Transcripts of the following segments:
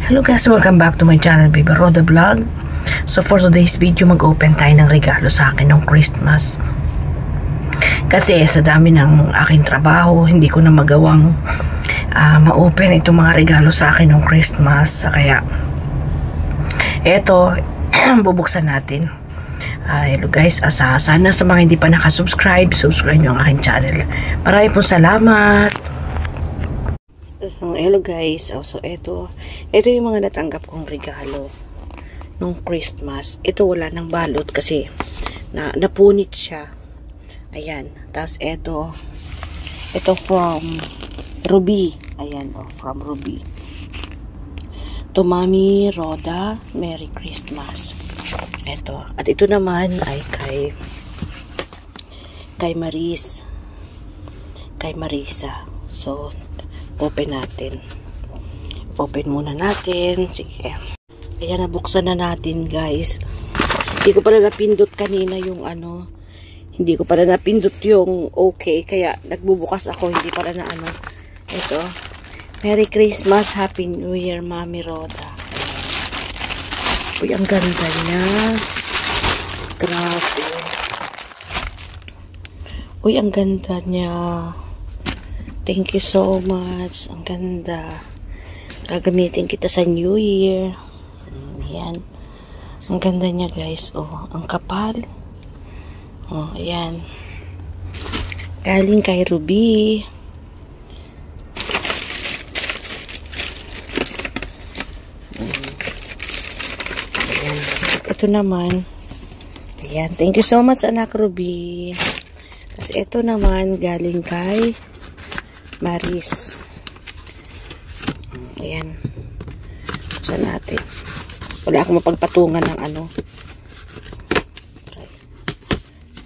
Hello guys, welcome back to my channel, Baby Roda Vlog. So for today's video, mag-open tayo ng regalo sa akin ng Christmas. Kasi sa dami ng aking trabaho, hindi ko na magawang ma-open itong mga regalo sa akin ng Christmas. Kaya eto, bubuksan natin. Hello guys, sana sa mga hindi pa nakasubscribe, subscribe nyo ang aking channel. Maraming po salamat. Hello guys, so ito yung mga natanggap kong regalo nung Christmas. Ito wala nang balot kasi napunit siya. Ayan, tapos ito from Ruby. Ayan, from Ruby. To Mami Roda, Merry Christmas. Ito, at ito naman ay kay Marisa. So open natin. Open muna natin. Sige. Ayan, nabuksan na natin guys. Hindi ko pala napindot kanina yung hindi ko pala napindot yung okay. Kaya nagbubukas ako. Hindi pala na Ito. Merry Christmas. Happy New Year, Mami Roda. Uy, ang ganda niya. Grabe. Uy, ang ganda niya. Thank you so much. Ang ganda. Gagamitin kita sa New Year. Ayan. Ang ganda niya guys. Oh, ang kapal. Oh, ayan. Galing kay Ruby. Ayan. Ito naman. Ayan. Thank you so much, anak Ruby. Tapos ito naman galing kay Maris. Ayan. Buksan natin. Wala akong mapagpatungan ng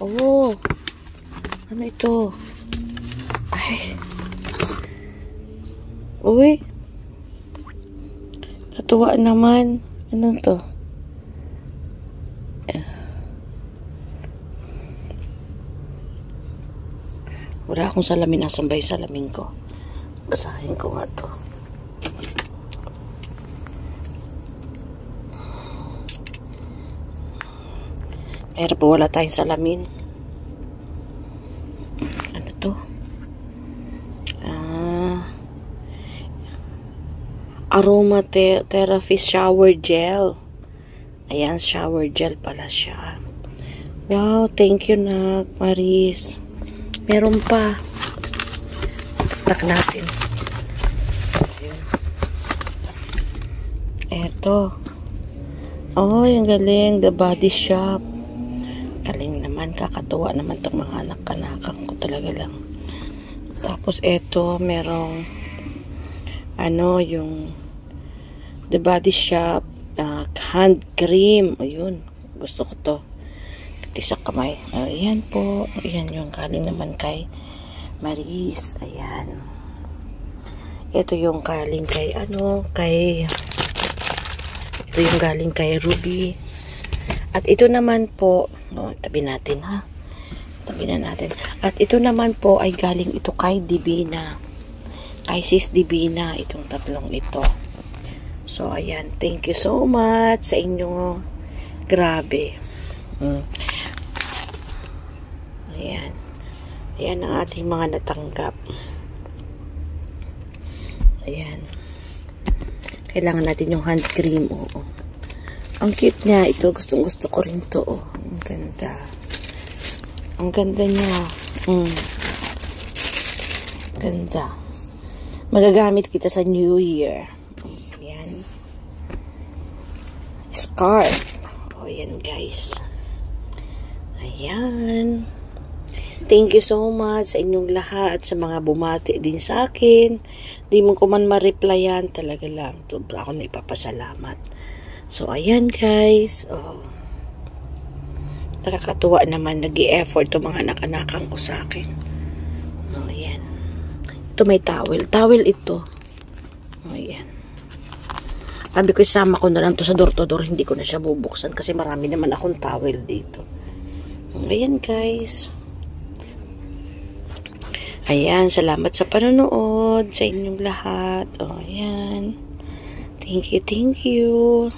Oh. Ano ito? Ay. Uy. Katuwa naman. Ano to? Wala akong salamin. Nasaan ba yung salamin ko? Basahin ko nga to. Pero po wala tayong salamin. Ano to? Aromatherapy shower gel. Ayan, shower gel pala siya. Wow, thank you na Maris. Meron pa. Tak natin. Eto. Oh, yung galing. The Body Shop. Galing naman. Kakatuwa naman itong mga anak-anakan ko talaga lang. Tapos eto, merong yung The Body Shop hand cream. Ayun. Gusto ko to. Sa kamay. Ayan po. Ayan yung galing naman kay Maris. Ayan. Ito yung galing kay ito yung galing kay Ruby. At ito naman po, tabi natin ha. Tabi na natin. At ito naman po ay galing ito kay Divina. Kay Sis Divina. Itong tatlong ito. So, ayan. Thank you so much sa inyo. Grabe. Ayan. Ayan ang ating mga natanggap. Ayan. Kailangan natin yung hand cream. Oo. Ang cute niya. Ito, gustong-gusto ko rin to. Oh. Ang ganda. Ang ganda niya. Ganda. Magagamit kita sa New Year. Ayan. Scarf. O, ayan guys. Ayan. Thank you so much sa inyong lahat, sa mga bumati din sa akin. Di mo ko man ma-replyan, talaga lang. Sobra ako na ipapasalamat. So, ayan guys. Oh. Nakakatuwa naman. Nag-i-effort itong mga anak-anakan ko sa akin. Oh, ayan. Ito may towel. Towel ito. Oh, ayan. Sabi ko, isama ko na lang to sa door-to-door. Hindi ko na siya bubuksan kasi marami naman akong towel dito. Ayan guys. Ayan, salamat sa panonood sa inyong lahat. O, ayan. Thank you, thank you.